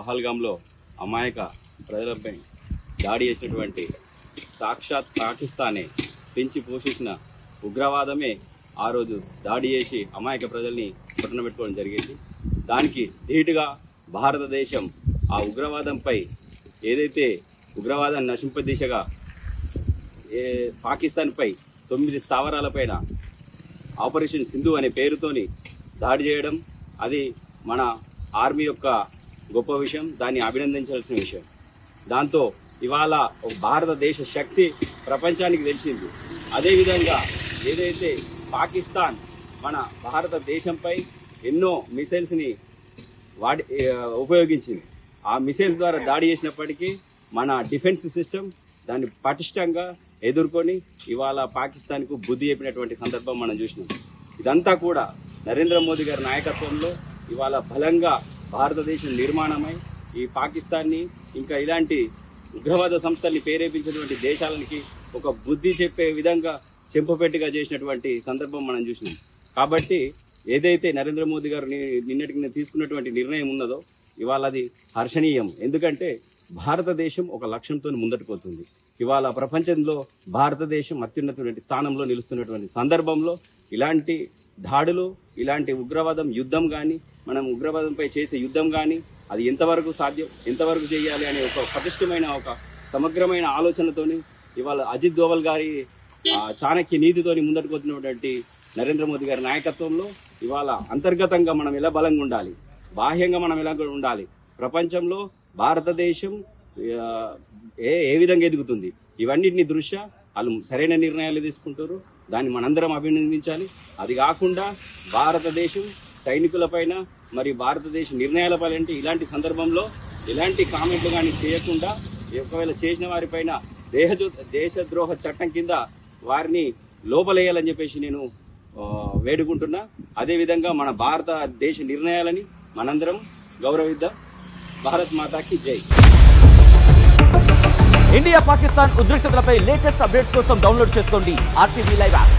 పహల్గామ్లో అమాయక ప్రజలపై దాడి చేసినటువంటి సాక్షాత్ పాకిస్తానే పెంచి పోషించిన ఉగ్రవాదమే ఆ రోజు దాడి చేసి అమాయక ప్రజల్ని పట్టున పెట్టుకోవడం జరిగింది. దానికి ధీటుగా భారతదేశం ఆ ఉగ్రవాదంపై ఏదైతే ఉగ్రవాదాన్ని నశింప దిశగా పాకిస్తాన్పై 9 స్థావరాలపైన ఆపరేషన్ సింధు అనే పేరుతోని దాడి చేయడం, అది మన ఆర్మీ యొక్క గొప్ప విషయం, దాన్ని అభినందించాల్సిన విషయం. దాంతో ఇవాళ భారతదేశ శక్తి ప్రపంచానికి తెలిసింది. అదేవిధంగా ఏదైతే పాకిస్తాన్ మన భారతదేశంపై ఎన్నో మిసైల్స్ని ఉపయోగించింది, ఆ మిసైల్స్ ద్వారా దాడి చేసినప్పటికీ మన డిఫెన్స్ సిస్టమ్ దాన్ని పటిష్టంగా ఎదుర్కొని ఇవాళ పాకిస్తాన్కు బుద్ధి చెప్పినటువంటి సందర్భం మనం చూసినాం. ఇదంతా కూడా నరేంద్ర మోదీ గారి నాయకత్వంలో ఇవాళ బలంగా భారతదేశం నిర్మాణమై ఈ పాకిస్తాన్ని ఇంకా ఇలాంటి ఉగ్రవాద సంస్థల్ని ప్రేరేపించినటువంటి దేశాలకి ఒక బుద్ధి చెప్పే విధంగా చెంపపెట్టుగా చేసినటువంటి సందర్భం మనం చూసినాం. కాబట్టి ఏదైతే నరేంద్ర మోదీ గారు నిన్నటికి తీసుకున్నటువంటి నిర్ణయం ఉన్నదో ఇవాళ అది హర్షణీయం. ఎందుకంటే భారతదేశం ఒక లక్ష్యంతో ముందటికి పోతుంది. ఇవాళ ప్రపంచంలో భారతదేశం అత్యున్నతమైన స్థానంలో నిలుస్తున్నటువంటి సందర్భంలో ఇలాంటి దాడులు, ఇలాంటి ఉగ్రవాదం యుద్ధం కానీ, మనం ఉగ్రవాదంపై చేసే యుద్ధం కానీ అది ఎంతవరకు సాధ్యం, ఎంతవరకు చేయాలి అనే ఒక పటిష్టమైన ఒక సమగ్రమైన ఆలోచనతోని ఇవాళ అజిత్ దోవల్ గారి చాణక్య నీతితోని ముందటికి పోతున్నటువంటి నరేంద్ర మోదీ గారి నాయకత్వంలో ఇవాళ అంతర్గతంగా మనం ఎలా బలంగా ఉండాలి, బాహ్యంగా మనం ఎలా ఉండాలి, ప్రపంచంలో భారతదేశం ఏ విధంగా ఎదుగుతుంది, ఇవన్నిటిని దృష్ట్యా వాళ్ళు సరైన నిర్ణయాలు తీసుకుంటారు. దాన్ని మనందరం అభినందించాలి. అది కాకుండా భారతదేశం సైనికులపైన మరి భారతదేశ నిర్ణయాలపై ఇలాంటి సందర్భంలో ఎలాంటి కామెంట్లు కానీ చేయకుండా, ఒకవేళ చేసిన వారిపైన దేశద్రోహ చట్టం కింద వారిని లోపలేయాలని చెప్పేసి నేను వేడుకుంటున్నా. అదేవిధంగా మన భారతదేశ నిర్ణయాలని మనందరం గౌరవిద్దాం. భారత్ మాతాకి జై. ఇండియా పాకిస్తాన్ ఉద్రిక్తతలపై లేటెస్ట్ అప్డేట్స్ కోసం డౌన్లోడ్ చేసుకోండి RTV లైవ్ యాప్.